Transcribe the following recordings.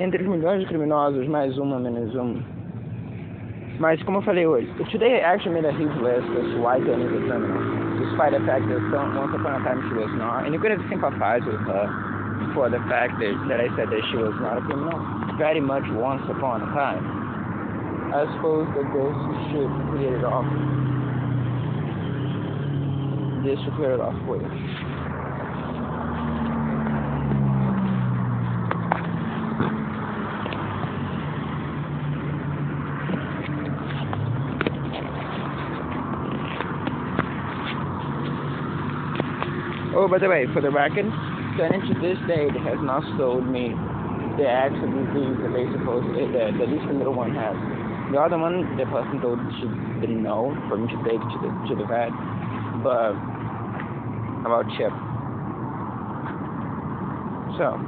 Entre os milhões de criminosos, mais uma, menos um. Mas como eu falei hoje, today I actually made a huge list as to why Tony is a criminal, despite the fact that once upon a time she was not. And you could have sympathized with her for the fact that I said that she was not a criminal. Very much once upon a time. I suppose that this should clear it off. This should clear it off for you. Oh, by the way, for the record, Tony to this date has not sold me the actual disease that they supposedly, at least the middle one has. The other one, the person told she didn't know for me to take to the vet, but about Chip. So,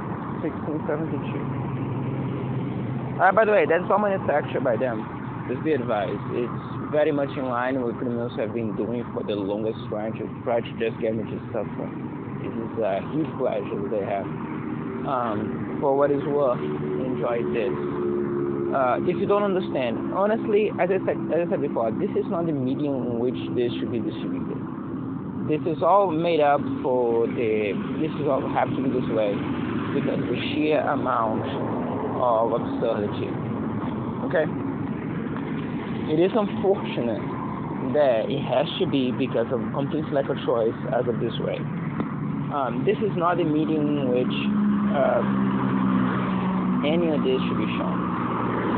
1672. By the way, that's all manufactured by them. Just be advised, it's very much in line with what criminals have been doing for the longest trying to just get me to suffer. This is a huge pleasure that they have. For what is worth, enjoy this. If you don't understand, honestly, as I said before, this is not the medium in which this should be distributed. This is all made up this is all have to be this way because the sheer amount of absurdity. Okay? It is unfortunate that it has to be because of complete lack of choice as of this way. This is not the medium in which any of this should be shown.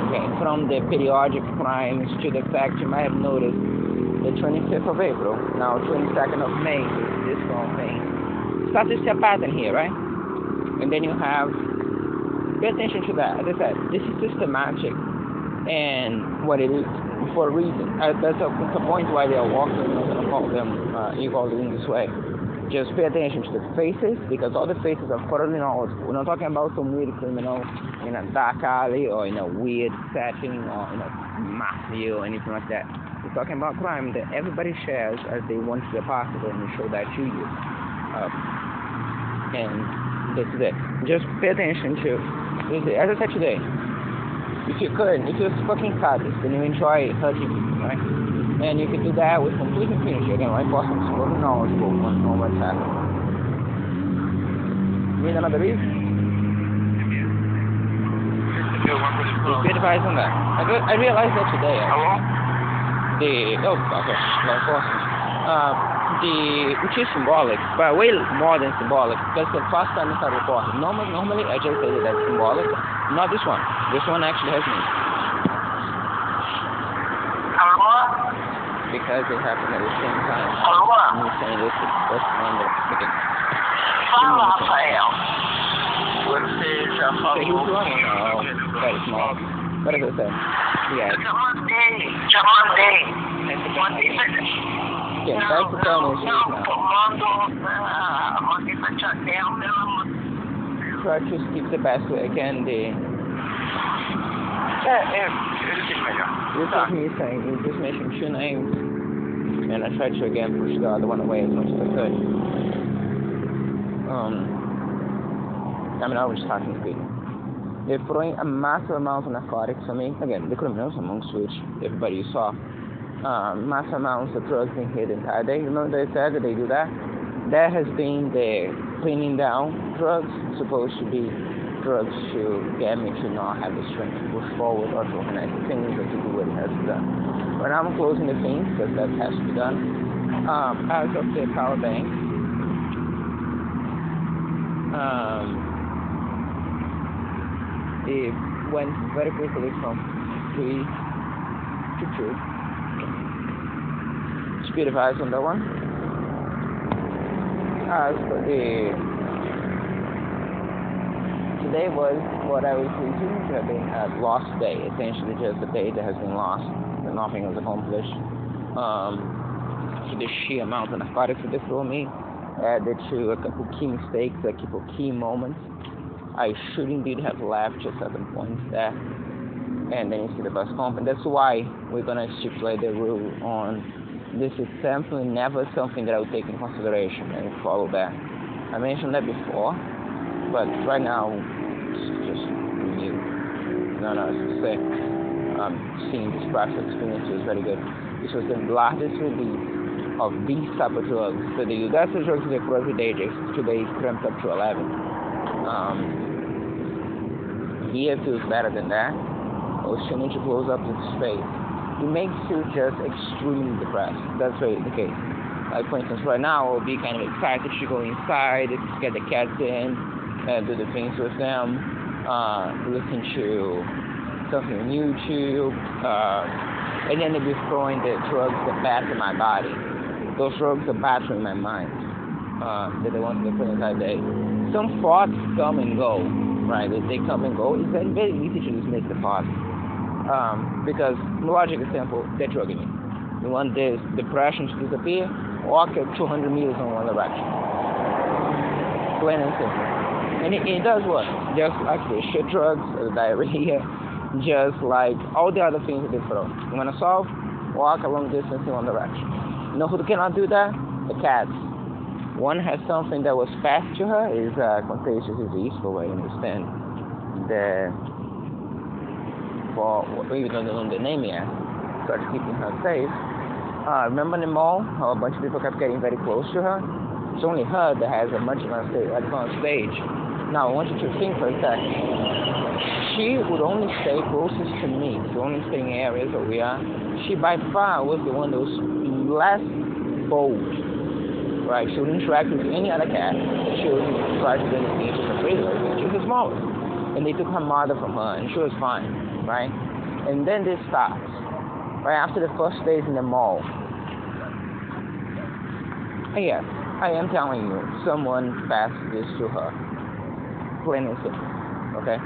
Okay, from the periodic crimes to the fact you might have noticed the 25th of April, now 22nd of May, this whole thing. Start to see a pattern here, right? And then you have, pay attention to that. As I said, this is systematic and what it is for a reason. That's a point why they are walking. I'm not going to call them evil in this way. Just pay attention to the faces, because all the faces are thoroughly knowledgeable. We're not talking about some weird criminal in a dark alley or in a weird setting or in a mafia or anything like that. We're talking about crime that everybody shares as they want to be possible, and we show that to you. And this is it. Just pay attention to, as I said today, if you just fucking cut this, then you enjoy hurting people, right? And you can do that with complete impunity. Again, law enforcement is totally knowledgeable on what's happening. You need another reason? Just be advised on that. I realized that today. Hello? Law enforcement. Which is symbolic, but way more than symbolic, because the first time I started reporting. Normally I just say that that's symbolic. Not this one. This one actually has meaning. Because it happened at the same time. I'm saying this is the first one that begins. Fala, Rafael. Você já So falou he was running. Oh, very small. What does it say? Yeah. Já mandei. Yeah, that's the phone issues now. Mandei pra tia Thelma. Try to skip the best way I can. Ele fica melhor. This is me saying, you just mentioned two names, and I tried to again push the other one away as much as I could. I was talking to people. They're throwing a massive amount of narcotics on me. Again, the criminals, amongst which everybody saw. Massive amounts of drugs being hid the entire day. Remember they said that they do that? That has been the cleaning down drugs, supposed to be drugs to get me to not have the strength to push forward or to organize the things or to do what it has to do. But now I'm closing the things because that has to be done. As of the power bank, it went very quickly from 3 to 2. Speed of eyes on that one. As for today was what I was assuming to have been a lost day, essentially just a day that has been lost, that nothing was accomplished. To the sheer amount of narcotics that they threw me, added to a couple key mistakes, a couple key moments. I should indeed have left at certain points there, and then you see the bus comp, and that's why we're gonna stipulate the rule on this is simply never something that I would take in consideration and follow that. I mentioned that before, but right now, it's just review. on us to say, seeing this process experience was very good. This was the largest release of these type of drugs. So the Udacity drugs they for every day, today cramped up to 11. Here feels better than that. Oceanic blows up into space. It makes you just extremely depressed. That's really the case. Like for instance, right now I'll be kind of excited to go inside, get the cats in, do the things with them, listen to something on YouTube, and then they'll be throwing the drugs that batter my body. Those drugs are battering my mind. That they want to put inside day. Some thoughts come and go, right? As they come and go, it's very, very easy to dismiss the thoughts. Because logic is simple, they're drugging me. You want this depression to disappear, walk at 200 meters in one direction. Plain and simple. And it does work. Just like the shit drugs, the diarrhea, just like all the other things that they throw. You want to solve? Walk a long distance in one direction. You know who cannot do that? The cats. One has something that was passed to her, is a contagious disease, for what I understand. We don't know the name yet, start keeping her safe. Remember in the mall how a bunch of people kept getting very close to her? It's only her that has a much advanced stage. Now I want you to think for a second. She would only stay closest to me, she only stay in areas where we are. She by far was the one that was less bold, right? She would interact with any other cat. She would try to do anything. She was afraid of her. She was the smallest. And they took her mother from her, and she was fine, right? And then this starts, right after the first days in the mall. And yes, I am telling you, someone passed this to her. Plain and simple, okay?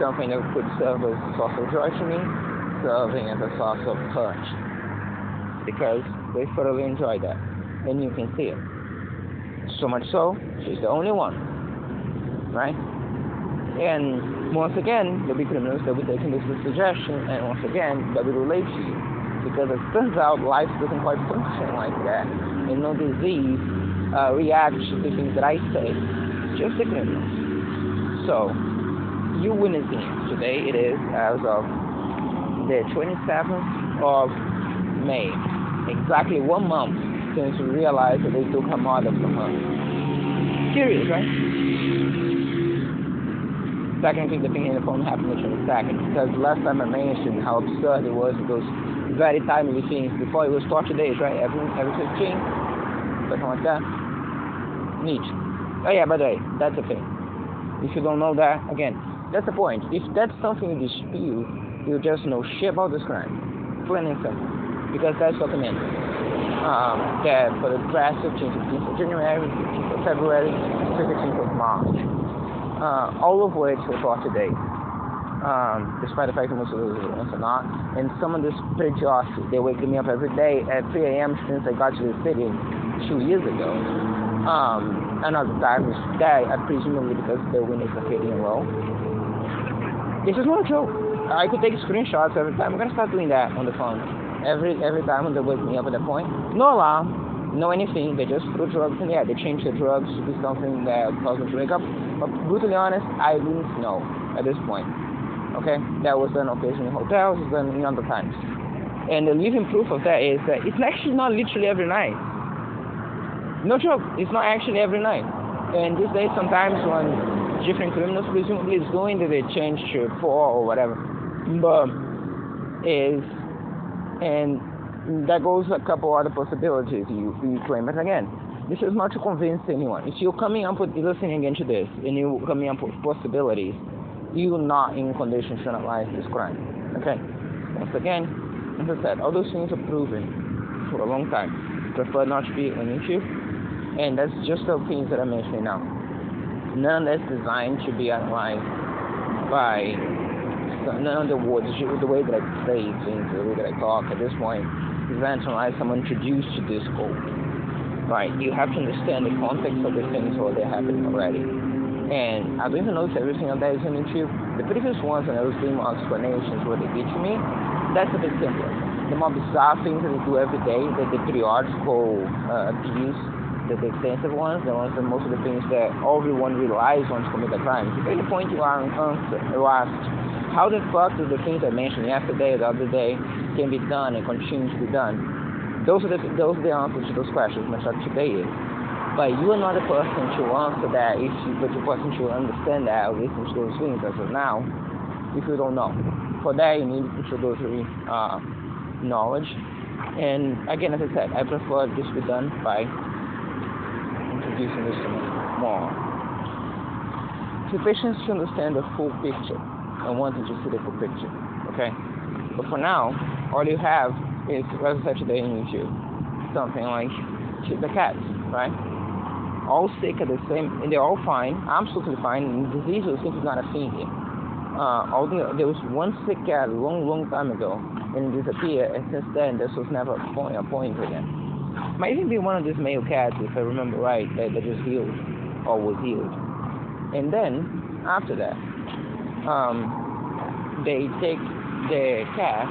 Something that could serve as a source of joy to me, serving as a source of hurt. Because they thoroughly enjoy that, and you can see it. So much so, she's the only one, right? And once again, there'll be criminals that will be taking this as a suggestion, and once again, that will relate to you. Because it turns out life doesn't quite function like that, and no disease reacts to the things that I say, just the criminals. So, you witnessing it. Today it is as of the 27th of May. Exactly 1 month since we realized that they took her mother from her. Curious, right? Second thing, the thing in the phone happened on the 22nd, because last time I mentioned how absurd it was, those very timely things. Before it was torture days, right? Every 15, something like that. Neat. Oh yeah, by the way, that's the thing. If you don't know that, again, that's the point. If that's something you dispute, you just know shit about this crime. Plain and simple. Because that's documented. That for the draft 15th of January, 15th of February, 15th of March. All of which were for today. Despite the fact that most of those ones are not. And some of this pretty awesome. They wake me up every day at 3 a.m. since I got to the city 2 years ago. Another time is today, presumably because the wind is located in low. This is not a joke. I could take screenshots every time. I'm gonna start doing that on the phone. Every time when they wake me up at that point. No alarm, no anything. They just threw drugs in the air. They changed the drugs to be something that caused me to wake up. But brutally honest, I didn't know at this point. Okay? That was done occasionally in hotels, it's done in other times. And the living proof of that is that it's actually not literally every night. No joke, it's not actually every night. And these days, sometimes when different criminals presumably is doing that, they change to 4 or whatever. But and that goes a couple other possibilities you claim it again. This is not to convince anyone. If you're coming up with listening again to this and you're coming up with possibilities, you're not in conditions to analyze this crime. Okay? Once again, as I said, all those things are proven for a long time. Prefer not to be on YouTube. And that's just the things that I'm mentioning now. None that's designed to be analyzed by none of the words, the way that I say things, the way that I talk at this point, is meant to analyze someone introduced to this code. Right? You have to understand the context of the things or they're happening already. And I don't even know if everything on that is on YouTube. The previous ones, and I was doing more explanations what they did to me, that's a bit simpler. The more bizarre things that they do every day, the periodical abuse the extensive ones, the ones that most of the things that everyone relies on to commit a crime. If at any point you are asked, how the fuck do the things I mentioned yesterday or the other day can be done and continue to be done? Those are the answers to those questions. My talk today is. But you are not the person to answer that but the person to understand that or listen to those things as of now, if you don't know. For that, you need introductory knowledge. And again, as I said, I prefer this to be done by introducing this to more. The patients to understand the full picture and wanting to see the full picture. Okay? But for now, all you have is, as I said today in YouTube, something like the cats, right? All sick are the same, and they're all fine, absolutely fine, and disease was simply not a thing here. There was one sick cat a long time ago, and it disappeared, and since then, this was never a point again. Might even be one of these male cats, if I remember right, that just healed, or was healed. And then, after that, they take the cat,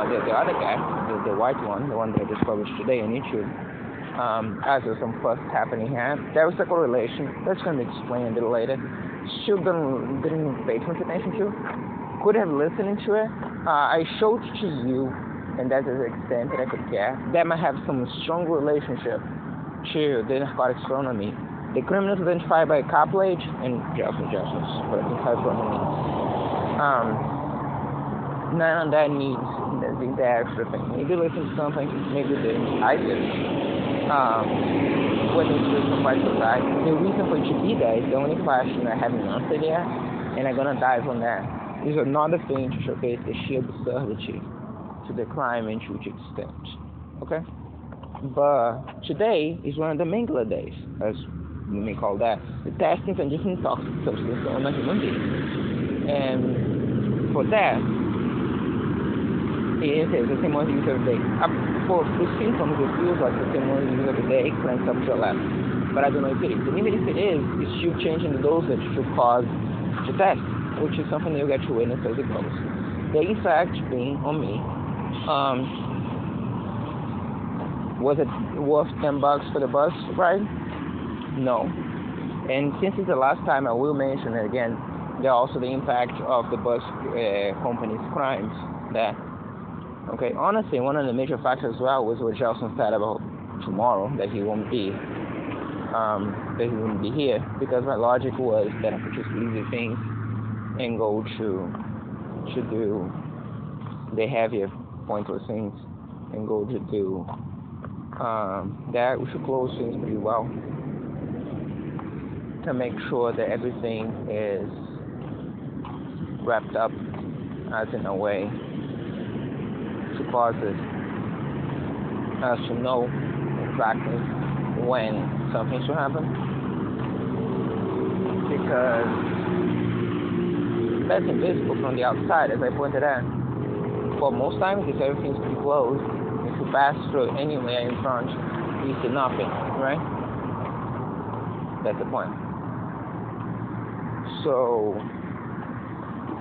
the other cat, the white one, the one that I just published today on YouTube, as there's some fuss happening here. There was a correlation. That's going to be explained a little later. Still didn't pay too much attention to. Could have listened to it. I showed to you, and that's the extent that I could care. That might have some strong relationship to the narcotics phenomenon. The criminals identified by couplet and justice, what I think means. None of that needs the extra thing. Maybe listen to something, maybe I did. What is some parts of that? The reason for it to be there is the only question I haven't answered yet, and I'm gonna dive on that. Is another thing to showcase the sheer absurdity to the crime and to its extent. Okay? But today is one of the Mengele days, as we may call that, the testing for different toxic substances on a human being. And for that, it is the same one used every day. For the symptoms, it feels like the same one used every day, cranked up to 11. But I don't know if it is. And even if it is, it's still changing the dosage to cause to test, which is something you get to witness as it goes. The effect being on me, was it worth $10 for the bus ride? No. And since it's the last time, I will mention it again. There are also the impact of the bus company's crimes there. Okay, honestly, one of the major factors as well was what Gelson said about tomorrow, that he won't be here, because my logic was that I could just leave the things and go to do the heavier, pointless things, and go to do that. We should close things pretty well to make sure that everything is wrapped up as in a way to cause us to know exactly when something should happen, because that's invisible from the outside, as I pointed out. For most times, if everything's pretty close, if you pass through anywhere in front, you see nothing, right? That's the point. So,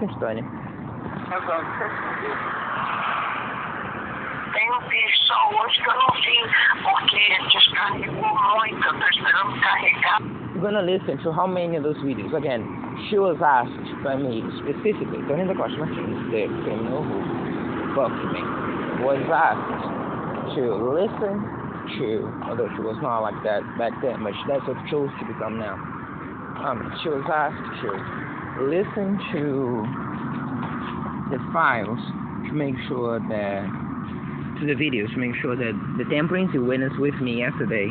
it's funny. Tem hoje que eu não vi, porque descarregou muito, eu tô esperando carregar. I'm gonna listen to how many of those videos. Again, she was asked by me specifically, Tony Costa Martins, the criminal who fucked me, was asked to listen to, although she was not like that back then, but that's what she chose to become now. She was asked to listen to the files to make sure that, to the videos, to make sure that the tamperings you witnessed with me yesterday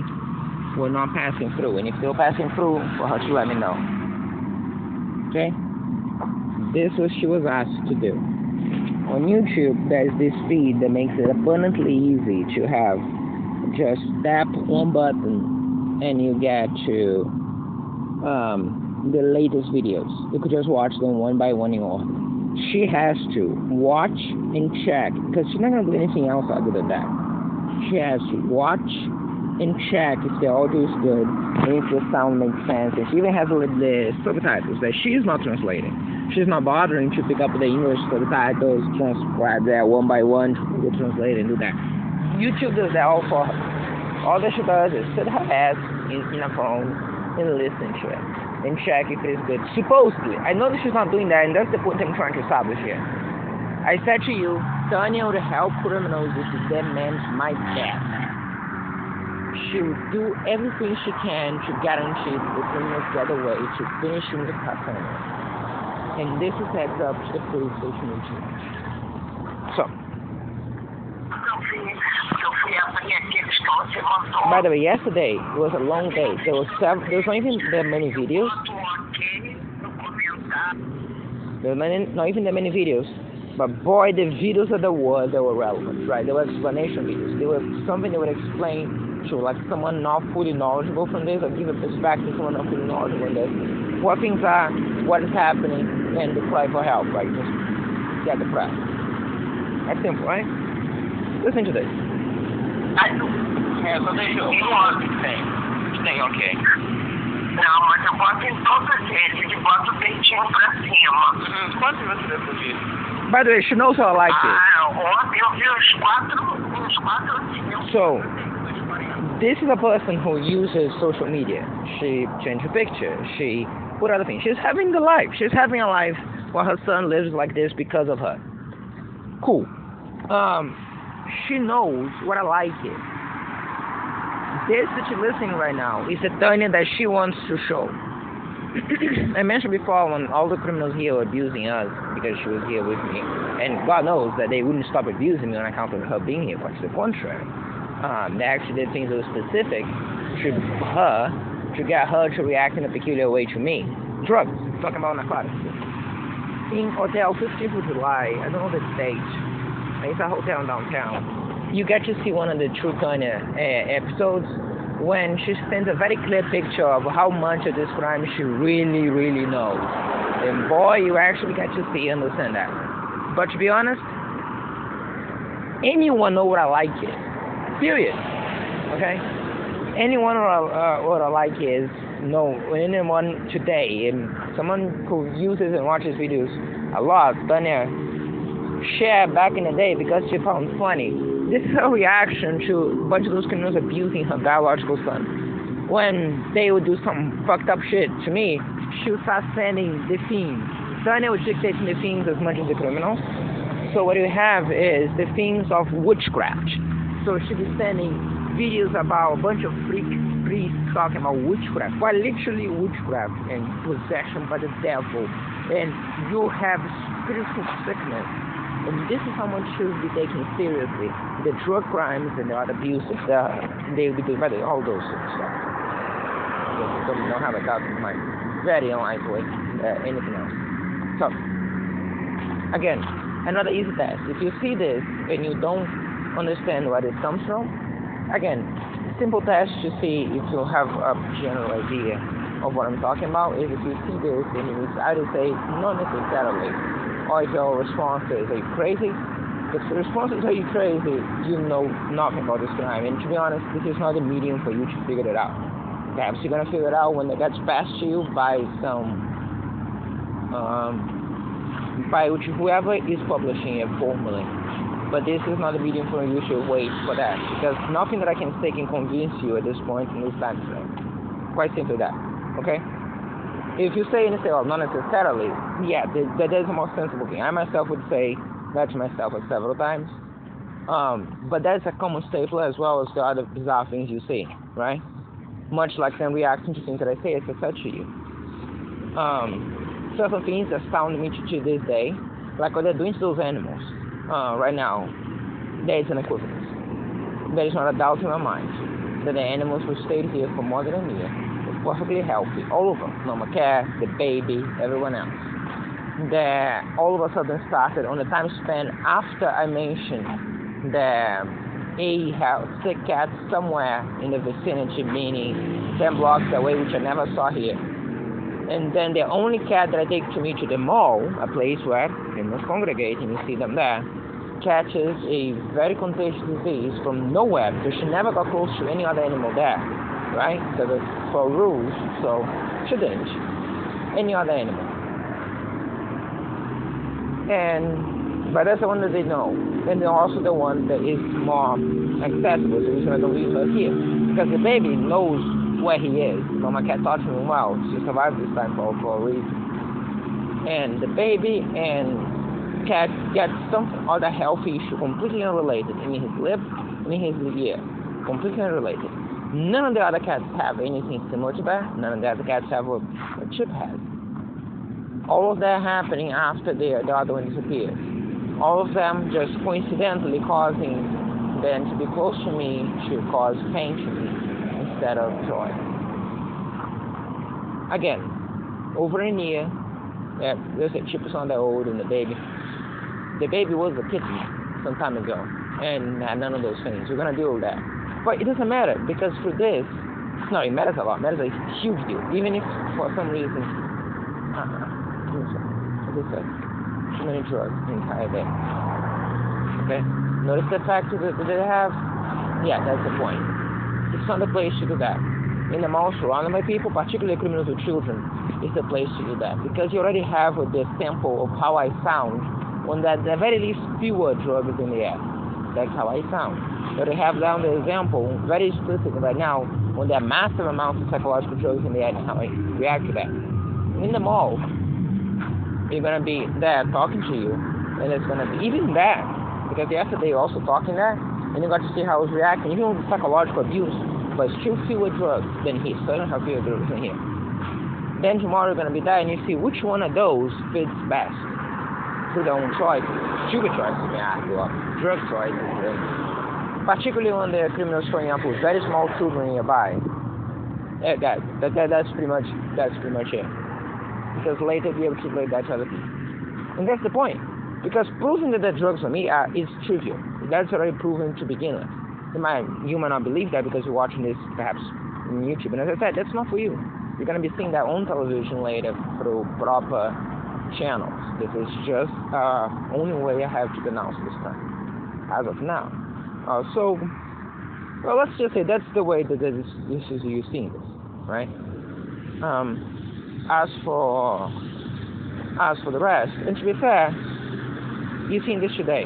were not passing through, and if they were passing through, for her to let me know. Okay? This was she was asked to do. On YouTube, there's this feed that makes it abundantly easy to have just tap one button and you get to the latest videos. You could just watch them one by one in order. She has to watch and check, because she's not going to do anything else other than that. She has to watch and check if the audio is good and if the sound makes sense. And she even has the subtitles that she's not translating. She's not bothering to pick up the English subtitles, transcribe that one by one, translate and do that. YouTube does that all for her. All that she does is sit her ass in a phone and listen to it and check if it's good. Supposedly, I know that she's not doing that, and that's the point I'm trying to establish here. I said to you, Tanya would help criminals if that man's my death. She will do everything she can to guarantee that the criminals get away to finishing the family. And this is heads up to the police station in Chile. So, by the way, yesterday was a long day. There was not even that many videos. There were not even that many videos. But boy, the videos that there were relevant, right? There were explanation videos. There was something that would explain to like someone not fully knowledgeable from this, or give a perspective to someone not fully knowledgeable in this, what things are, what is happening, and the cry for help, right? Just get the press. That's simple, right? Listen to this. I do. É, só deixa eu. Tem, ok. Não, mas eu boto em todas eles, eu boto o peitinho pra cima. Quantos você deu por dia? By the way, she knows how I like it. Ontem eu vi uns quatro assim. So, this is a person who uses social media. She changed her picture. She put other things. She's having the life. She's having a life where her son lives like this because of her. Cool. She knows what I like it. This that you're listening right now is the Tanya that she wants to show. I mentioned before when all the criminals here were abusing us because she was here with me, and God knows that they wouldn't stop abusing me on account of her being here, quite to the contrary. They actually did things that were specific to her, to get her to react in a peculiar way to me. Drugs, talking about narcotics. In Hotel 15th of July, I don't know the date, it's a hotel in downtown, you get to see one of the True Tanya episodes when she sends a very clear picture of how much of this crime she really, really knows. And boy, you actually get to see and understand that. But to be honest, anyone know what I like is. Period. Okay? Anyone what I like is no. Anyone today, and someone who uses and watches videos a lot, Tanya shared back in the day because she found funny. This is her reaction to a bunch of those criminals abusing her biological son. When they would do some fucked up shit to me, she would start sending the fiends. Tanya would dictate the fiends as much as the criminals. So what you have is the fiends of witchcraft. So she'd be sending videos about a bunch of priests talking about witchcraft. Well, literally witchcraft and possession by the devil. And you have spiritual sickness. And this is how much should be taken seriously. The drug crimes and the other abuses that they will be doing, all those sort of stuff. So we don't have a doubt in mind. Very unlikely anything else. So, again, another easy test. If you see this and you don't understand where it comes from, again, simple test to see if you have a general idea of what I'm talking about is if you see this and you either say, not necessarily, or if your response is, are you crazy? If the response is, are you crazy, you know nothing about this crime. And to be honest, this is not a medium for you to figure it out. Perhaps you're going to figure it out when it gets passed to you by whoever is publishing a formula. But this is not a medium for you to wait for that. Because nothing that I can say can convince you at this point in this time frame. Quite simply that. Okay? If you say anything, well, not necessarily, yeah, that is a more sensible thing. I myself would say that to myself several times. But that's a common staple as well as the other bizarre things you say, right? Much like them reacting to things that I say, as I said to you. Certain things astound me to this day, like what they're doing to those animals. Right now, there is an equivalence. There is not a doubt in my mind that the animals who stayed here for more than a year were perfectly healthy, all of them. Mama cat, the baby, everyone else. That all of a sudden started on the time span after I mentioned that A had sick cat somewhere in the vicinity, meaning 10 blocks away, which I never saw here. And then the only cat that I take to me to the mall, a place where criminals congregate and you see them there, catches a very contagious disease from nowhere because she never got close to any other animal there, right? Because it's for rules, so shouldn't any other animal. And But that's the one that they know. And then also the one that is more accessible, so we should not leave her here. Because the baby knows where he is. Mama cat taught him well. She survived this time for a reason. And the baby and cat get some other health issue completely unrelated in his lip and in his ear. Completely unrelated. None of the other cats have anything similar to that. None of the other cats have what Chip has. All of that happening after the other one disappeared. All of them just coincidentally causing them to be close to me to cause pain to me instead of joy. Again, over a year, there's a Chip is on the old and the baby. The baby was a kitten some time ago, and none of those things. We're gonna deal with that. But it doesn't matter, because for this, no, it matters a lot. It matters a huge deal. Even if for some reason, as I said, too many drugs the entire day. Okay? Notice the fact that they have, yeah, that's the point. It's not the place to do that. In the mall surrounded by people, particularly criminals with children, is the place to do that. Because you already have the sample of how I sound when at the very least fewer drugs in the air. That's how I sound. So they have down the example very explicit right now when there are massive amounts of psychological drugs in the air and how I react to that. In the mall, you're going to be there talking to you, and it's going to be even that, because yesterday you're also talking there, and you got to see how I was reacting, even with psychological abuse, but still fewer drugs than here. So I don't have fewer drugs in here. Then tomorrow you're going to be there, and you see which one of those fits best through their own choices. Sugar choices, may I ask you, drug choices, particularly when the criminals showing up with very small children nearby. That's pretty much it. Because later you'll be able to relate that to other people. And that's the point. Because proving that the drugs for me is trivial. That's already proven to begin with. You might not believe that because you're watching this perhaps on YouTube. And as I said, that's not for you. You're going to be seeing that on television later through proper channels. This is just only way I have to denounce this time, as of now. Well, let's just say that's the way that this is you're seeing this, right? As for the rest, and to be fair, you've seen this today.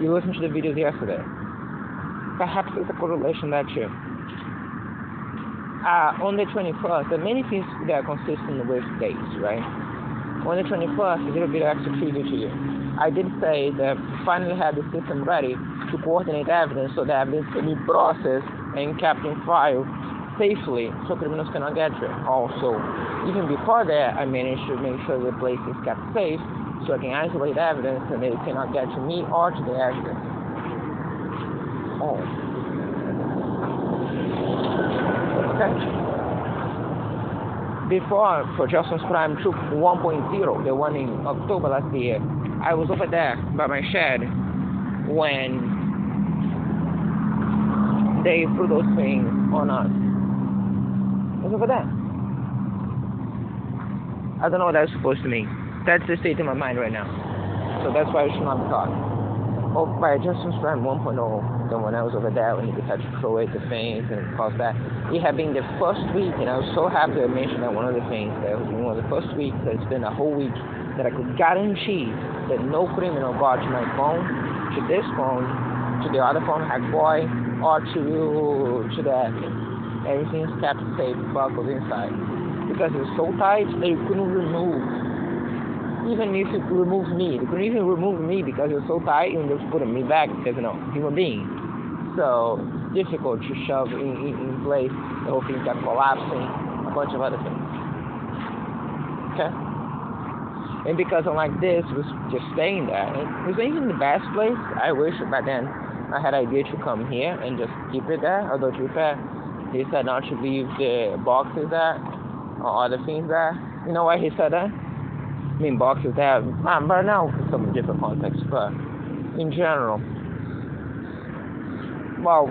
You listened to the videos yesterday. Perhaps there's a correlation there too. On the 21st, there are many things that are consistent with dates, right? On the 21st, a little bit of extra trivia to you. I did say that we finally had the system ready to coordinate evidence so that evidence can be processed and kept in file safely so criminals cannot get to it. Also, even before that, I managed to make sure the place is kept safe so I can isolate evidence and they cannot get to me or to the evidence. Okay. Before, for Justin's Crime Troop 1.0, the one in October last year, I was over there by my shed when they threw those things on us. I was over there. I don't know what that's supposed to mean. That's the state in my mind right now. So that's why I should not be caught. Oh, by Justin's Crime 1.0, then when I was over there, when he decided to throw away the things and cause that, it had been the first week, and I was so happy to mention that one of the things, that was one of the first weeks, that it's been a whole week, that I could guarantee that no criminal got to my phone, to this phone, to the other phone, Hackboy, or to the admin. Everything's kept safe, buckled inside. Because it's so tight, they couldn't remove. Even if it removes me, they couldn't even remove me because it was so tight, and just putting me back because, human being. So, difficult to shove in place. The whole thing kept collapsing, a bunch of other things. Okay? And because unlike this, it was just staying there. It was even the best place. I wish back then I had an idea to come here and just keep it there. Although, to be fair, he said not to leave the boxes there or other things there. You know why he said that? I mean, boxes there, but now in some different context, but in general, well,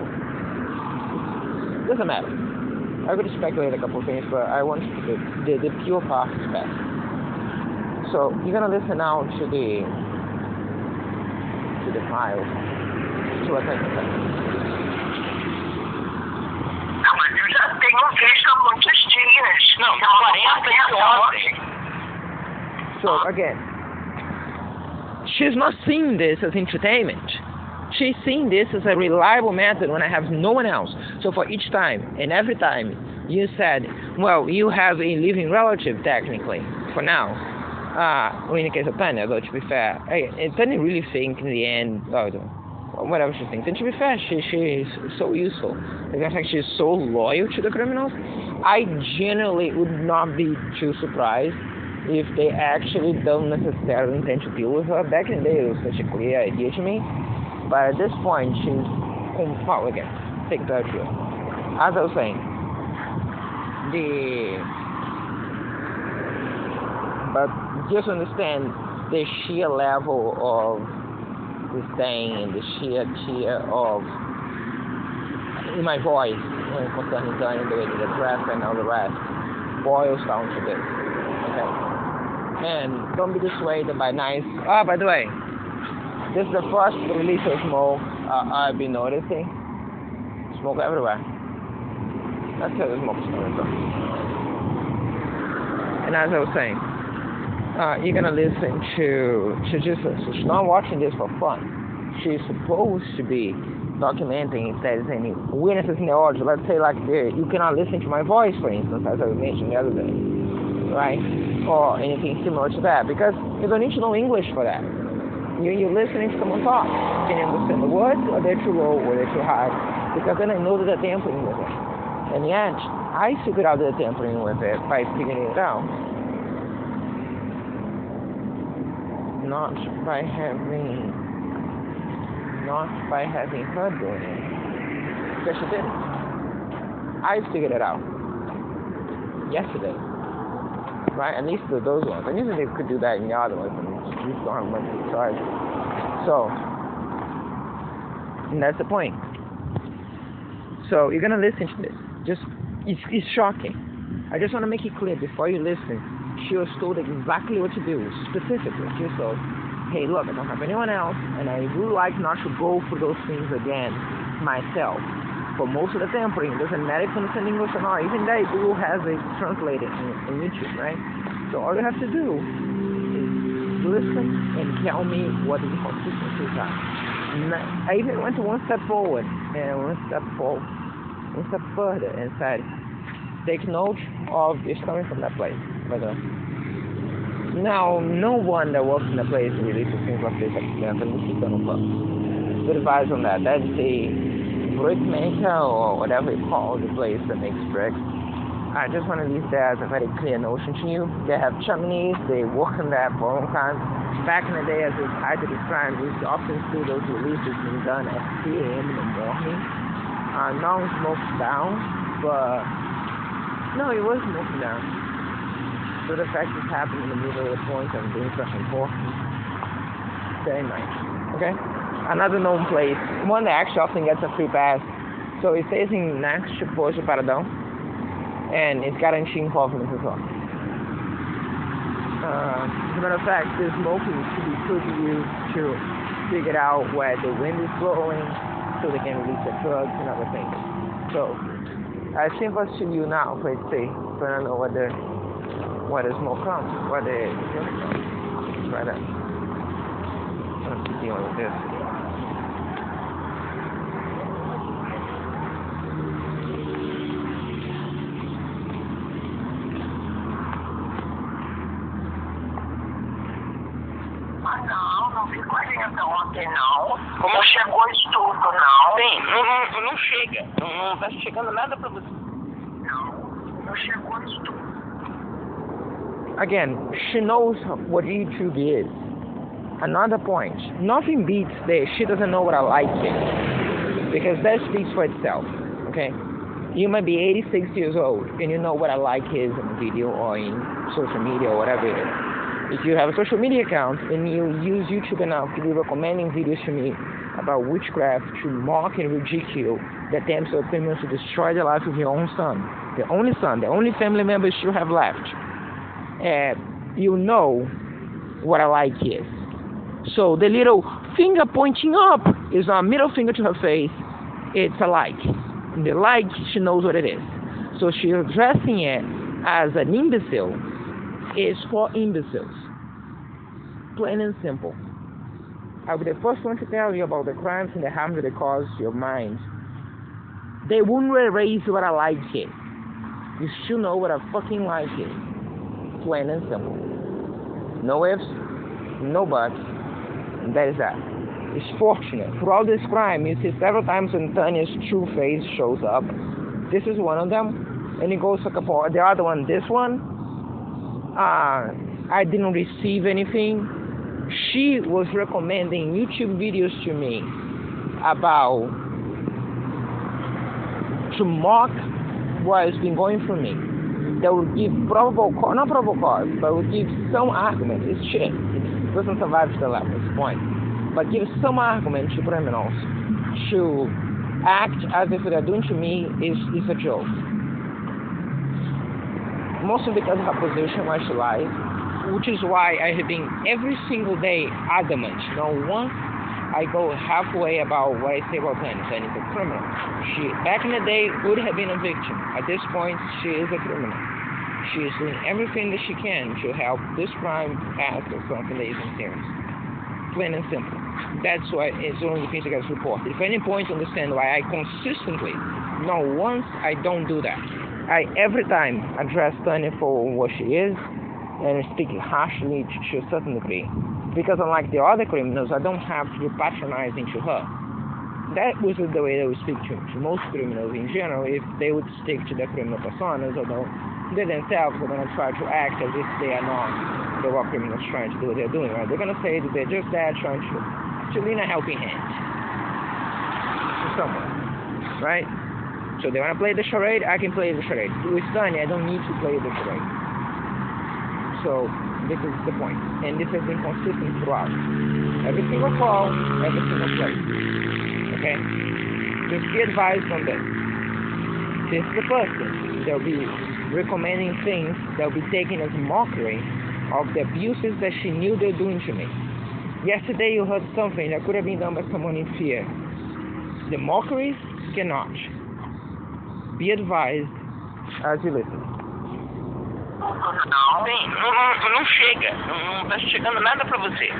it doesn't matter. I could speculate a couple of things, but I want the pure part is best. So you're gonna listen now to the file, to what I can say. Tem visto muitos dias. Não, 40 horas. So again, she's not seeing this as entertainment. She's seeing this as a reliable method when I have no one else. So for each time and every time you said, well, you have a living relative technically, for now. In the case of Tanya, though, to be fair, Tanya really think in the end, whatever she thinks. And to be fair, she is so useful. In fact, she's so loyal to the criminals. I genuinely would not be too surprised if they actually don't necessarily intend to deal with her. Back in the day, it was such a clear idea to me. But at this point, she's again, take that true. As I was saying, but just understand the sheer level of disdain and the sheer of in my voice when concerning Tanya, the way they address and all the rest boils down to this. Okay, and don't be dissuaded by nice. By the way, this is the first release of smoke I've been noticing. Smoke everywhere. That's where the smoke is coming from. And as I was saying, you're gonna listen to Jesus. She's not watching this for fun. She's supposed to be documenting if there's any witnesses in the audio. Let's say like you cannot listen to my voice, for instance, as I mentioned the other day, right? Or anything similar to that, because you don't need to know English for that. You're listening to someone talk. Can you understand the words, or they're too low, or they're too high? Because then I know that they're tampering with it. And yet, I figured out that they're tampering with it by figuring it out. Not by having her doing it. Because she didn't. I figured it out yesterday. Right? At least those ones. And usually they could do that in the other ones, and you just don't have much to charge. So, and that's the point. So you're gonna listen to this. It's shocking. I just want to make it clear before you listen. She was told exactly what to do, specifically. She was told, hey, look, I don't have anyone else, and I would like not to go through those things again myself. For most of the tampering, doesn't matter if you understand English or not. Even that, Google has it translated in YouTube, right? So all you have to do is listen and tell me what the inconsistencies are. I even went one step forward and one step further and said, take note of it's coming from that place. But now, no one that works in the place releases things like this accidentally. Good advice on that. That's a brickmaker or whatever you call the place that makes bricks. I just want to leave that as a very clear notion to you. They have chimneys, they work on that for a long time. Back in the day, as it's hard to describe, we used to often see those releases being done at 3 a.m. in the morning. Now it's smoke's down, but no, it was smoking down. So the fact it's happening in the middle of the point of doing something important, very nice. Okay? Another known place, one that actually often gets a free pass. So it stays next to Poço Paradão, and it's guaranteed involvement as well. As a matter of fact, this smoking could be used to figure out where the wind is blowing, so they can release the drugs and other things. So I simple to you now, let's see, so I don't know where the smoke comes, where the smoke comes. Right there. Let's keep dealing with this. Não. Como chegou isso tudo, não? Sim, não chega. Não tá chegando nada pra você. Não chegou isso tudo. Again, she knows what YouTube is. Another point, nothing beats this. She doesn't know what I like is. Because that speaks for itself, okay? You might be 86 years old and you know what I like is in video or in social media or whatever it is. If you have a social media account and you use YouTube enough to be recommending videos to me about witchcraft to mock and ridicule the attempts of criminals to destroy the life of your own son, the only family member you have left, you know what I like is. So the little finger pointing up is not a middle finger to her face, it's a like. And the like, she knows what it is. So she's addressing it as an imbecile. Is for imbeciles. Plain and simple. I'll be the first one to tell you about the crimes and the harm that they cause to your mind. They won't erase what I like is. You should know what I fucking like is. Plain and simple. No ifs, no buts, and that is that. It's fortunate. Throughout this crime, you see several times when Tanya's true face shows up. This is one of them, and it goes like the other one. This one, I didn't receive anything. She was recommending YouTube videos to me about to mock what has been going for me. That would give not probable cause, but would give some argument. It's shit. It doesn't survive to the level. It's the point. But give some argument to criminals to act as if what they're doing to me is a joke. Mostly because of her position where she lies, which is why I have been every single day adamant. Once I go halfway about what I say about Tannis, and it's a criminal. She, back in the day, would have been a victim. At this point, she is a criminal. She is doing everything that she can to help this crime pass or something that isn't serious. Plain and simple. That's why it's one of the things that gets reported. If any point, understand why I consistently, not once, I don't do that. I every time address Tanya for what she is and speak harshly to a certain degree. Because unlike the other criminals, I don't have to be patronizing to her. That was the way they would speak to most criminals in general. If they would stick to their criminal personas, although they themselves are going to try to act as if they are not the what criminals trying to do what they're doing, right? They're going to say that they're just there trying to lend a helping hand to someone, right? So they want to play the charade, I can play the charade. With Tanya, I don't need to play the charade. So this is the point, and this has been consistent throughout. Every single call, every single place. Okay? Just be advised on this. This is the person that will be recommending things that will be taken as mockery of the abuses that she knew they were doing to me. Yesterday you heard something that could have been done by someone in fear. The mockeries cannot. Be advised as you listen. Não chega. Não tá chegando nada pra você.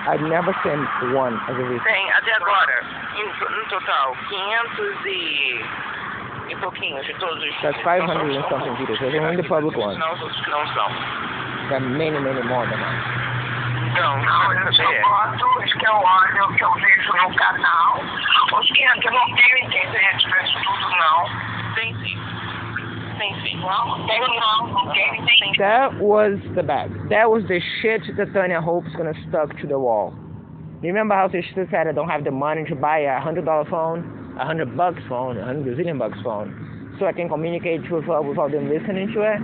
I'd never sent one as a receipt. Tem, até agora, no total, 500 e pouquinhos de todos os... That's 500 and something videos. There's only the public one. Não, os outros que não são. There are many more than that. Não, eu só boto os que eu olho, que eu vejo no canal. Os que eu não tenho internet pra isso tudo, não. Tem sim. That was the bag. That was the shit that Tanya Hope's gonna stuck to the wall. Remember how she said I don't have the money to buy a $100 phone, $100 phone, $100 Brazilian phone, so I can communicate with her without them listening to it?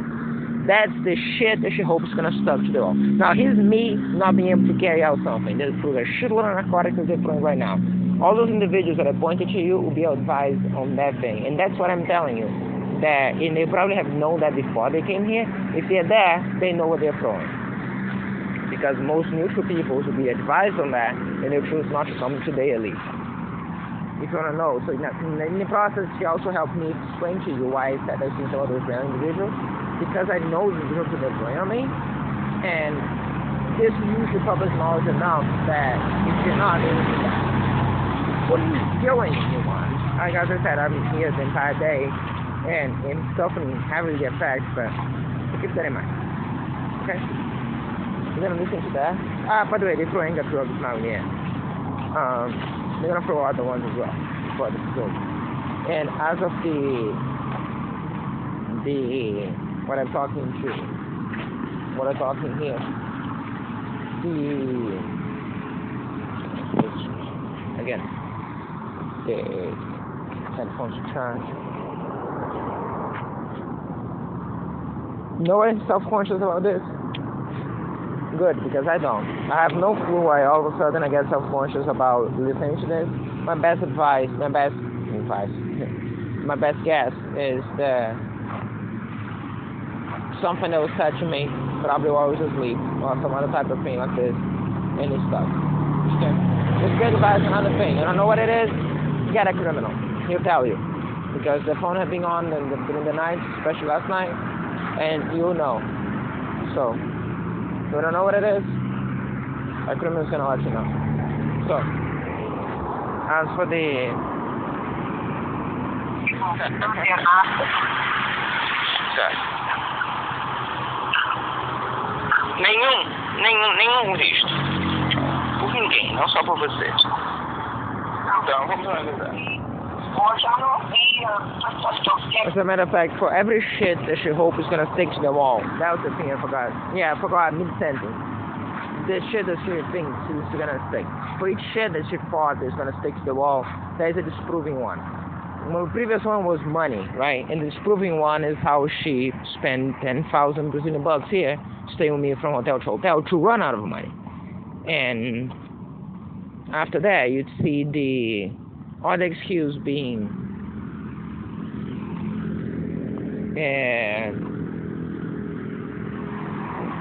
That's the shit that she hopes gonna stuck to the wall. Now here's me not being able to carry out something. There's a shitload of narcotics that they're putting right now. All those individuals that I pointed to you will be advised on that thing, and that's what I'm telling you. That, and they probably have known that before they came here. If they're there, they know what they're throwing. Because most neutral people will be advised on that, and they choose not to come today at least. If you want to know. So in the process, she also helped me explain to you why I said I've seen some of those random individuals. Because I know the individuals that are playing on me, and this usually public knowledge enough that if you're not, they will do that. What are you doing, anyone? Like as I said, I'm here the entire day. And suffering heavily the effects, but keep that in mind. Okay? You're gonna listen to that. By the way, they're throwing the drugs now in the end. They're gonna throw other ones as well for the drugs. And as of what I'm talking here, the headphones charge. No one self-conscious about this? Good, because I don't. I have no clue why all of a sudden I get self-conscious about listening to this. My best guess is that something that was said to me, probably while I was asleep, or some other type of thing like this, and it's stuck. Okay? Just get advice another thing. You don't know what it is? Get a criminal. He'll tell you. Because the phone had been on during the night, especially last night, and you'll know. So, you don't know what it is? My criminal's gonna let you know. So, as for the certo. Nenhum visto. Por ninguém, não só por você. Então, vamos analisar. As a matter of fact, for every shit that she hopes is gonna stick to the wall. That was the thing I forgot. Yeah, I forgot mid-sentence. The shit that she thinks is gonna stick. For each shit that she thought is gonna stick to the wall, there is a disproving one. Well, the previous one was money, right? And the disproving one is how she spent 10,000 Brazilian bucks here, staying with me from hotel to hotel to run out of money. And after that, you'd see the other excuse being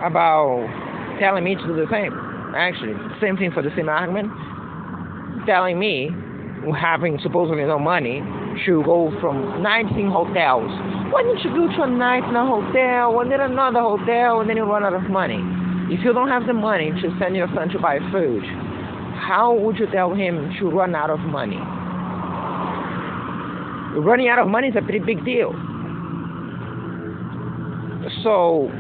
about telling me to do the same. Actually, same thing for the same argument. Telling me, having supposedly no money, to go from nights in hotels. Why didn't you go to a night in a hotel and then another hotel and then you run out of money? If you don't have the money to send your son to buy food, how would you tell him to run out of money? Running out of money is a pretty big deal. So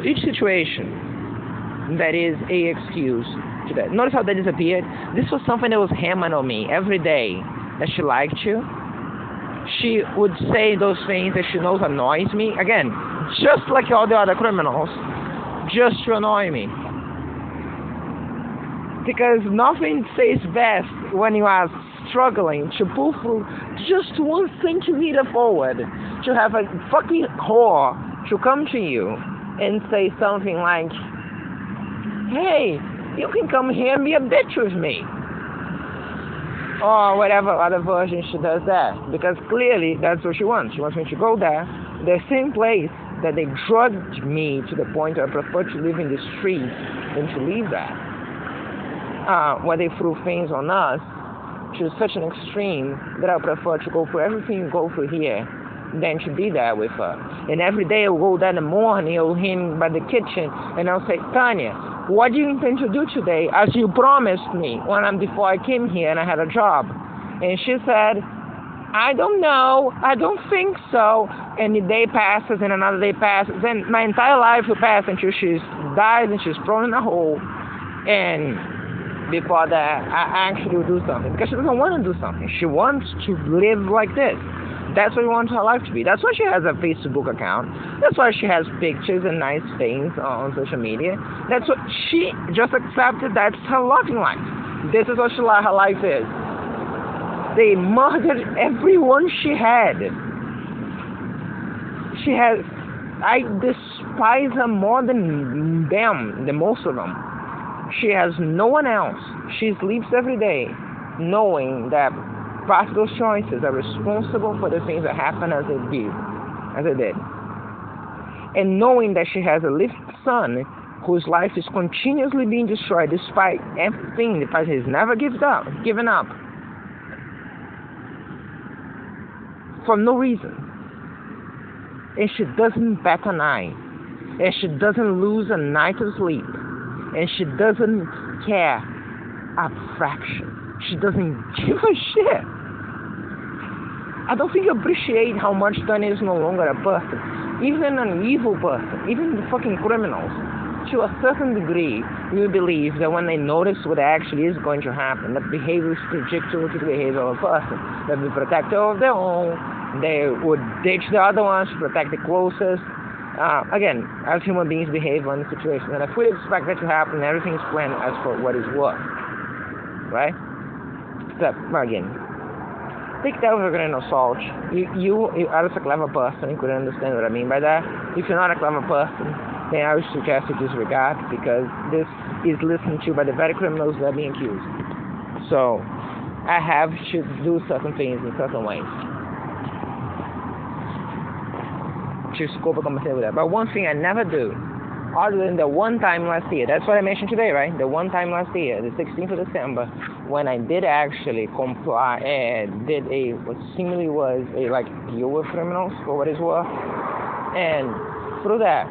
each situation, that is a excuse to that. Notice how that disappeared? This was something that was hammered on me every day, that she liked you. She would say those things that she knows annoys me. Again, just like all the other criminals, just to annoy me. Because nothing says best when you are struggling to pull through just 1 centimeter forward, to have a fucking whore to come to you and say something like, hey, you can come here and be a bitch with me. Or whatever other version she does that. Because clearly that's what she wants. She wants me to go there, the same place that they drugged me to the point where I prefer to live in the streets than to leave that. Where they threw things on us to such an extreme that I prefer to go through everything you go through here than to be there with her. And every day I'll go there in the morning, I'll him by the kitchen, and I'll say, Tanya, what do you intend to do today, as you promised me before I came here and I had a job? And she said, I don't know, I don't think so. And the day passes and another day passes, and my entire life will pass until she dies and she's thrown in a hole. And before that, I actually will do something, because she doesn't want to do something. She wants to live like this. That's what she wants her life to be. That's why she has a Facebook account. That's why she has pictures and nice things on social media. That's what she just accepted. That's her loving life. This is what her life is. They murdered everyone she had. I despise her more than them, than most of them. She has no one else. She sleeps every day knowing that part of those choices are responsible for the things that happen as they did. And knowing that she has a little son whose life is continuously being destroyed despite everything, the fact he's never given up. For no reason. And she doesn't bat an eye. And she doesn't lose a night of sleep. And she doesn't care a fraction. She doesn't give a shit. I don't think you appreciate how much Tanya is no longer a person. Even an evil person, even the fucking criminals, to a certain degree, you believe that when they notice what actually is going to happen, that behavior is predictable to the behavior of a person. They'll be protective of their own. They would ditch the other ones to protect the closest. Again, as human beings behave in the situation, and I fully expect that to happen. Everything is planned as for what is worth, right? Except, again, take that with a grain of salt. You are a clever person. You could understand what I mean by that. If you're not a clever person, then I would suggest you disregard, because this is listened to by the very criminals that are being accused. So, I have to do certain things in certain ways. Desculpa como with that. But one thing I never do, other than the one time last year, that's what I mentioned today, right? The one time last year, the 16th of December, when I did actually comply, did what seemingly was a deal with criminals for what it's worth. And through that,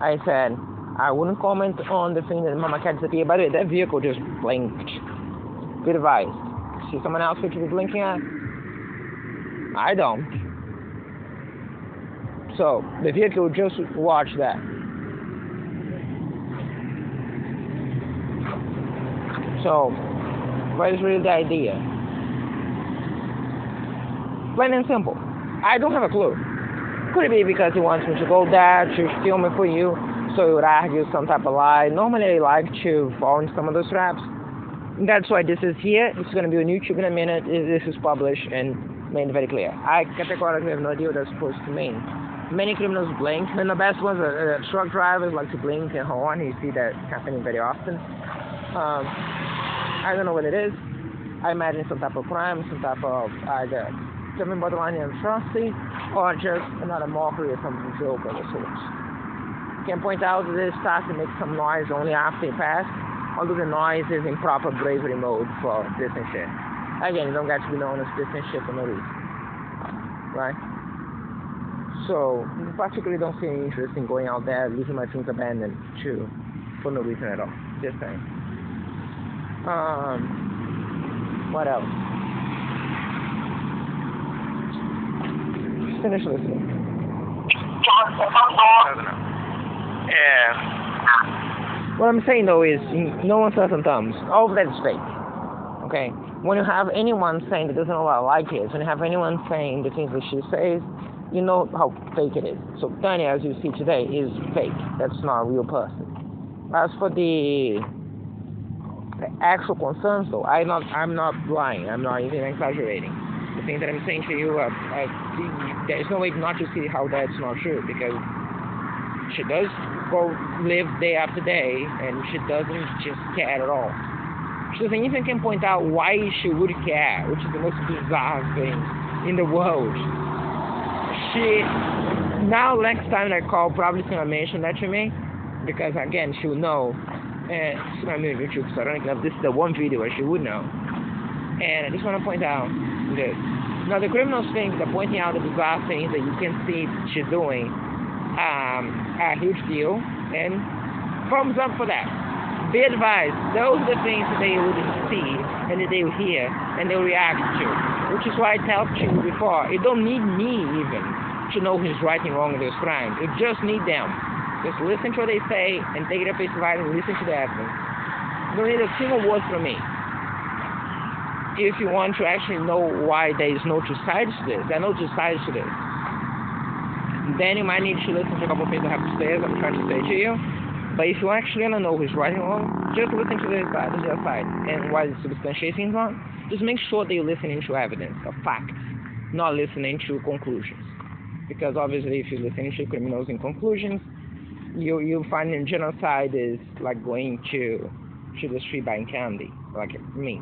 I said, I wouldn't comment on the thing that Mama Cat disappeared. By the way, that vehicle just blinked. Be advised. See someone else which is blinking at? I don't. So, the vehicle just watched that. So, what is really the idea? Plain and simple. I don't have a clue. Could it be because he wants me to go there to film it for you, so he would argue some type of lie? Normally I like to fall in some of those traps. That's why this is here. It's going to be on YouTube in a minute. This is published and made very clear. I categorically have no idea what that's supposed to mean. Many criminals blink, and the best ones are truck drivers like to blink and horn. You see that happening very often. I don't know what it is. I imagine some type of crime, some type of either something borderline atrocity, or just another mockery or some joke of the sorts. Can point out that it starts to make some noise only after it passed, although the noise is in proper bravery mode for this and shit. Again, you don't get to be known as this and shit for no reason. Right? So, particularly don't see any interest in going out there, leaving my things abandoned for no reason at all. Just saying. What else? Finish listening. Yeah. What I'm saying though is, no uncertain terms. All of that is fake. Okay? When you have anyone saying that doesn't know what a like is, when you have anyone saying the things that she says, you know how fake it is. So Tanya, as you see today, is fake. That's not a real person. As for the actual concerns though, I'm not lying. I'm not even exaggerating. The things that I'm saying to you, there's no way not to see how that's not true, because she does go live day after day, and she doesn't just care at all. She doesn't even can point out why she would care, which is the most bizarre thing in the world. Now next time I call, probably she's going to mention that to me, because again, she will know. And she's going to be on YouTube, so I don't know if this is the one video where she would know. And I just want to point out this. Now the criminals think that pointing out the bizarre things that you can see she's doing are a huge deal, and thumbs up for that. Be advised, those are the things that they would see, and that they will hear, and they will react to. Which is why I told you before, you don't need me even to know who's right and wrong in those crimes. You just need them. Just listen to what they say and take it at face value and listen to the evidence. You don't need a single word from me. If you want to actually know why there is no two sides to this, there are no two sides to this, then you might need to listen to a couple of things I have to say, as I'm trying to say to you. But if you actually want to know who's right and wrong, just listen to the other side. And while substantiating on, just make sure that you're listening to evidence, of facts, not listening to conclusions. Because obviously if you're listening to criminals in conclusions, you find that genocide is like going to the street buying candy, like me.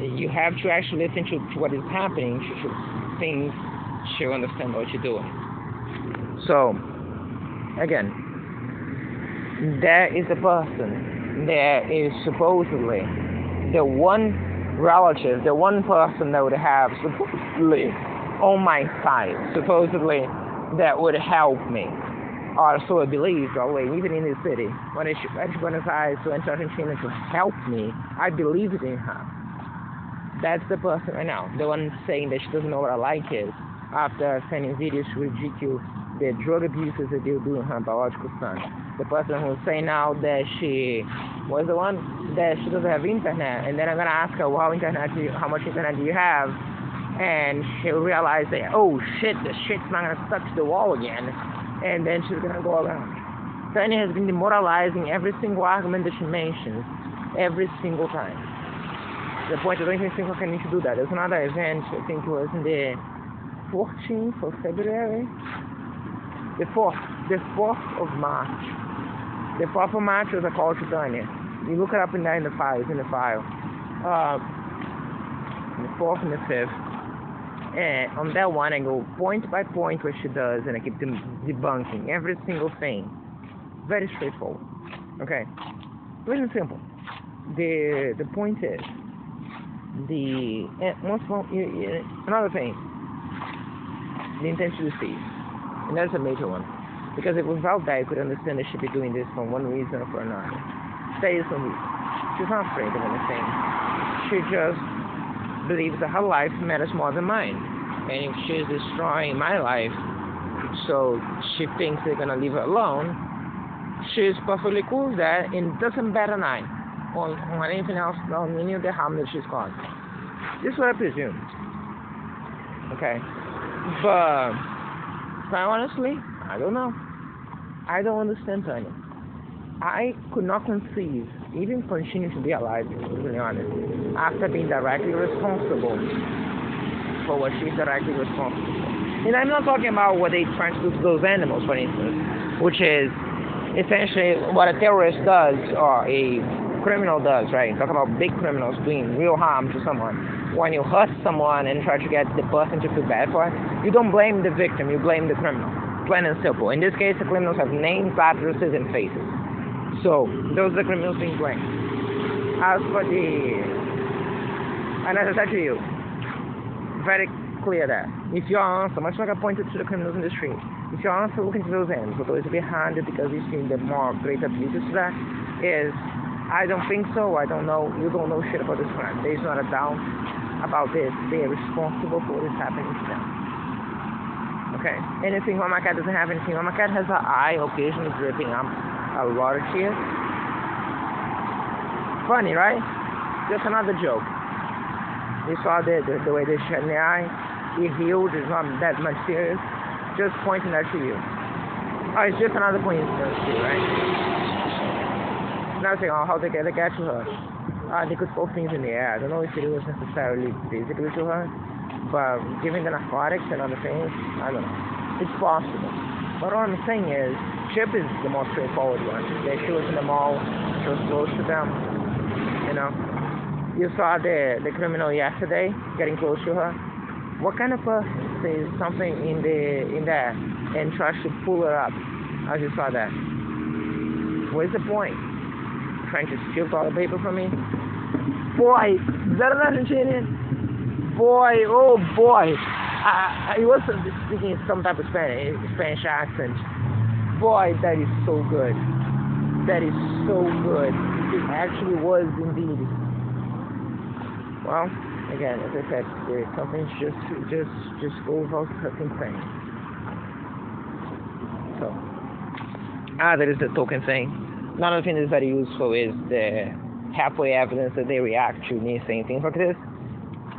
You have to actually listen to what is happening, to things, to understand what you're doing. So, again, there is a person, there is supposedly the one relative, the one person that would have supposedly on my side, supposedly that would help me. Or so I believe, even in the city. When I went to Buenos Aires to enter Argentina to help me, I believed in her. That's the person right now, the one saying that she doesn't know what a like is, after sending videos to ridicule the drug abuses that they're doing her biological son. The person who's saying now that she was the one that she doesn't have internet, and then I'm gonna ask her, well, how much internet do you have? And she'll realize that, oh shit, the shit's not gonna stuck to the wall again. And then she's going to go around. Tanya has been demoralizing every single argument that she mentions, every single time. To the point I don't even think I can need to do that. There's another event, I think it was in the 14th of February? The 4th of March. The 4th of March was a call to Tanya. You look it up in there in the file. The 4th and the 5th. And on that one, I go point by point what she does, and I keep debunking every single thing. Very straightforward. Okay, very simple. The point is, another thing, the intent to deceive, and that's a major one. Because if without that, you could understand that she'd be doing this for one reason or for another. There is some reason. She's not afraid of anything. She just believes that her life matters more than mine. And if she's destroying my life, so she thinks they're gonna leave her alone, she's perfectly cool with that and doesn't bat an eye on anything else, on any of the harm that she's caused. This is what I presume. Okay. But quite honestly, I don't know. I don't understand Tanya. I could not conceive even continuing to be alive, to be really honest, after being directly responsible for what she's directly responsible for. And I'm not talking about what they try to do to those animals, for instance, which is essentially what a terrorist does or a criminal does, right? Talk about big criminals doing real harm to someone. When you hurt someone and try to get the person to feel bad for it, you don't blame the victim, you blame the criminal. Plain and simple. In this case, the criminals have names, addresses, and faces. So, those are the criminals being blamed. As for and as I said to you, very clear that if your answer, much like I pointed to the criminals in the street, if your answer looking to those ends, although it's behind it because you've seen the more greater beauty to that, is, I don't think so, I don't know, you don't know shit about this crime. There's not a doubt about this. They are responsible for what is happening to them. Okay? Anything Mama Cat doesn't have anything. Mama Cat has her eye occasionally dripping up a lot of tears. Funny, right? Just another joke. You saw the way they shut in the eye. It healed. It's not that much serious. Just pointing that to you. Oh, it's just another coincidence too, right? Now saying, oh, how they get to her. They could throw things in the air. I don't know if it was necessarily physically to her, but given the narcotics and other things, I don't know. It's possible. But what I'm saying is, Chip is the most straightforward one. She was in the mall, she was close to them, you know. You saw the criminal yesterday getting close to her. What kind of person says something in there and tries to pull her up as you saw that? What's the point? Trying to steal toilet paper from me? Boy, is that an Argentinian? Boy, oh boy. He was speaking some type of Spanish accent. Boy, that is so good. That is so good. It actually was indeed. Well, again, as I said, some things just go without fucking saying. So, that is the token thing. Another thing that's very useful is the halfway evidence that they react to me saying things like this.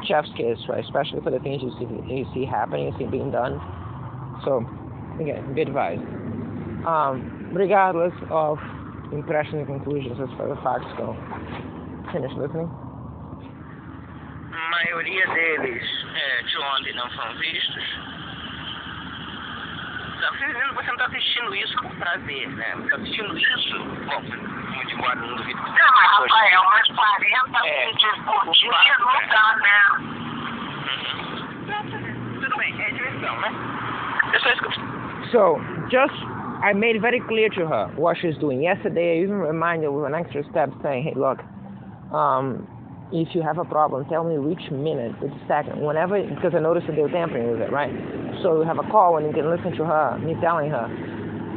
Chef's kiss, right? Especially for the things you see happening, you see being done. So, again, be advised. Regardless of impressions and conclusions as far as facts go. Finish listening. A maioria deles de ontem não foram vistos. Você não está assistindo isso com prazer, né? Você está assistindo isso, bom, muito embora não duvido que não, mas Rafael, mas 40 vídeos por dia não dá, né? Tudo bem, é diversão, né? Eu só escuto. So, I made very clear to her what she's doing. Yesterday, I even reminded her with an extra step saying, hey, look, if you have a problem, tell me which minute, which second, whenever, because I noticed that they were tampering with it, right? So you have a call and you can listen to her, me telling her.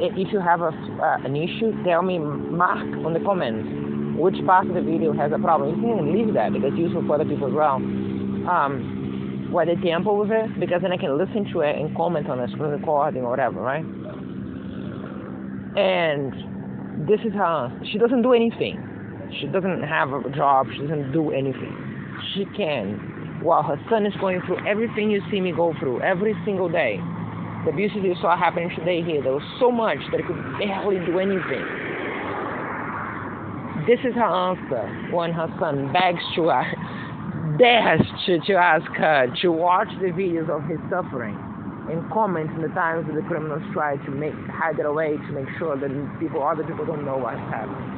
If you have an issue, tell me, mark on the comments which part of the video has a problem. You can leave that because it's useful for other people as well. Where they tamper with it, because then I can listen to it and comment on a screen recording or whatever, right? And this is her. She doesn't do anything. She doesn't have a job. She doesn't do anything. She can. While her son is going through everything you see me go through every single day. The abuse you saw happening today here, there was so much that it could barely do anything. This is her answer when her son begs to her, dares to ask her to watch the videos of his suffering and comment on the times that the criminals try to hide it away to make sure that other people don't know what's happening.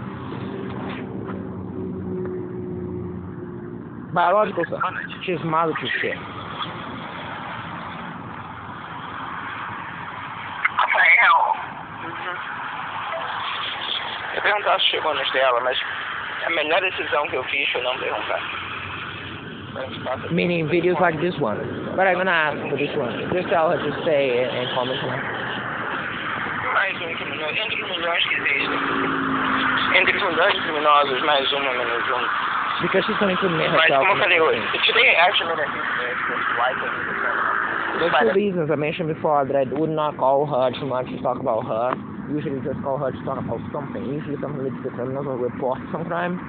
Biological son. She's mother to shit. Eu perguntar se chegou nos dela, mas a melhor decisão que eu fiz foi não perguntar. Meaning videos like this one. But I'm gonna ask for this one. Just tell her to stay and comment on it. Mas criminosos, entre milhões que existem, entre fundantes criminosos, mais uma menos um. Because she's going to make Mas herself. como eu falei hoje, today actually made a difference with white and the criminal. There's two reasons I mentioned before that I would not call her too much to talk about her. Usually just call her to talk about something. Usually something related to criminals or report some crime.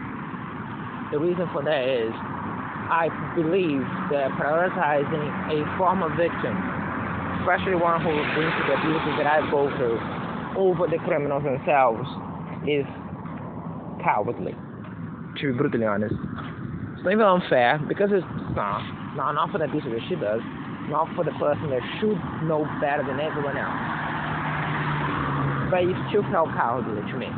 The reason for that is I believe that prioritizing a former victim, especially one who's been through the abuses that I go through, over the criminals themselves is cowardly, to be brutally honest. It's not even unfair because it's not for the abuse that she does, not for the person that should know better than everyone else. But it still felt cowardly to me.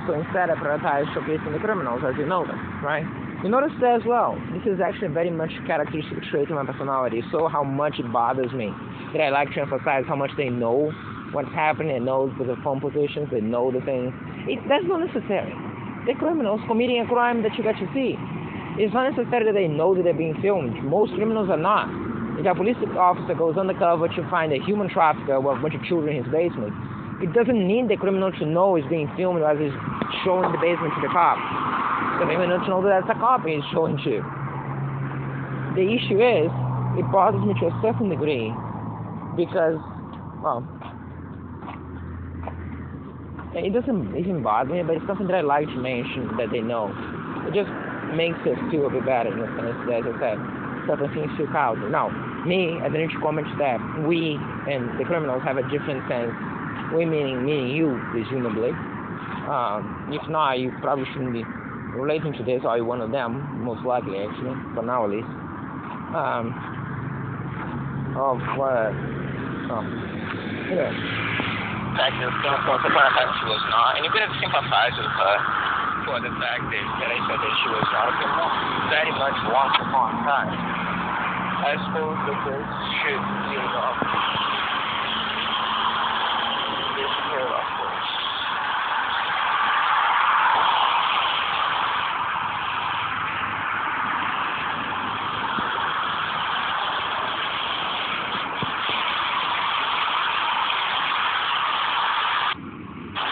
So instead I prioritize showcasing the criminals as you know them, right? You notice that as well. This is actually very much a characteristic trait of my personality. So how much it bothers me that I like to emphasize how much they know what's happening, they know the phone positions, they know the things. That's not necessary. The criminals committing a crime that you get to see. It's not necessary that they know that they're being filmed. Most criminals are not. If a police officer goes undercover to find a human trafficker with a bunch of children in his basement, it doesn't need the criminal to know he's being filmed as he's showing the basement to the cop. The criminal to know that that's a cop he's showing to. The issue is, it bothers me to a certain degree because, well, it doesn't even bother me, but it's something that I like to mention that they know. It just makes us feel a bit better in the sense that, as I said, certain things feel cowardly. Now, me, I didn't comment that we and the criminals have a different sense. We meaning you, presumably. If not, you probably shouldn't be relating to this, or you're one of them, most likely, actually, for now at least. Yeah. Fact is, once upon a time she was not, and you could have sympathized with her for the fact that I said that she was not a criminal very much once upon a time. I suppose that this should be enough. This girl, of course.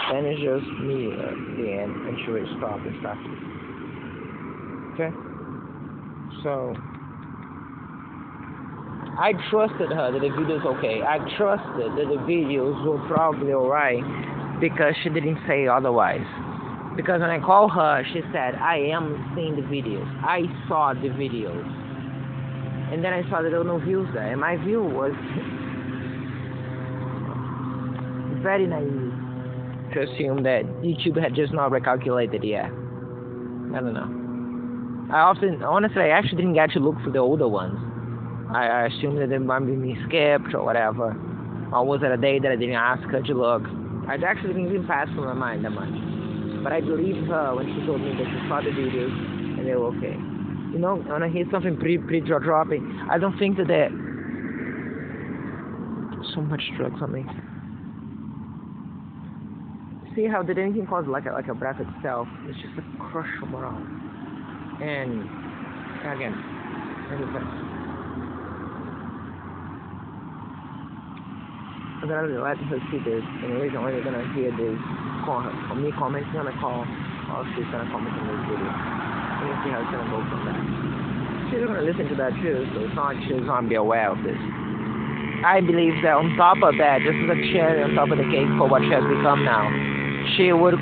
Then it's just me at the end, and she would stop and stuff. Okay? So, I trusted her that the video's okay. I trusted that the videos were probably alright because she didn't say otherwise. Because when I called her, she said, I am seeing the videos. I saw the videos. And then I saw that there were no views there. And my view was very naive to assume that YouTube had just not recalculated yet. I don't know. I actually didn't get to look for the older ones. I assumed that they might be skipped or whatever. Or was it a day that I didn't ask her to look? I actually didn't even pass through my mind that much. But I believed her when she told me that she saw the videos and they were okay. You know, when I hear something pretty jaw-dropping, I don't think that there so much drugs on me. See how did anything cause like a breath itself? It's just a crush of morale. And again, as I said, I'm gonna let her see this, and the reason why they're gonna hear this, or me commenting on the call, or she's gonna comment on this video. And we'll see how it's gonna go from there. She's gonna listen to that too, so it's not like she's gonna be aware of this. I believe that on top of that, just as a cherry on top of the cake for what she has become now, she would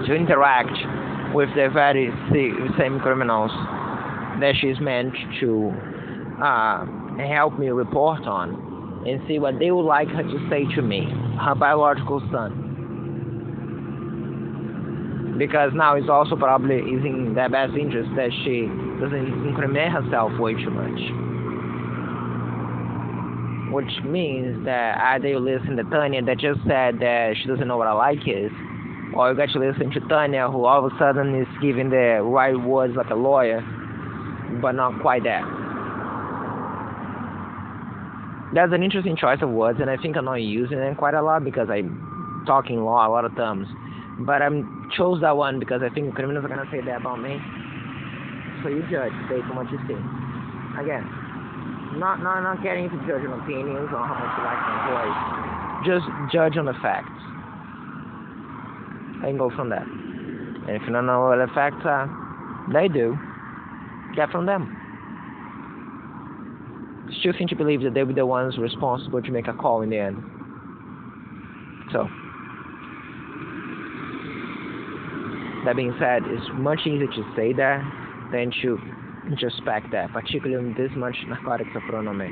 interact with the very same criminals that she's meant to help me report on and see what they would like her to say to me, her biological son. Because now it's also probably is in their best interest that she doesn't incriminate herself way too much. Which means that either you listen to Tanya that just said that she doesn't know what I like is, or you got to listen to Tanya who all of a sudden is giving the right words like a lawyer, but not quite that. That's an interesting choice of words, and I think I'm not using them quite a lot because I'm talking law a lot of terms. But I chose that one because I think criminals are going to say that about me. So you judge based on what you see. Again, Not getting into judging opinions on how much you like my voice. Just judge on the facts. And go from that. And if you don't know what the facts are, they do. Get from them. Still seem to believe that they'll be the ones responsible to make a call in the end. So, that being said, it's much easier to say that than to introspect that, particularly when this much narcotics are thrown on me.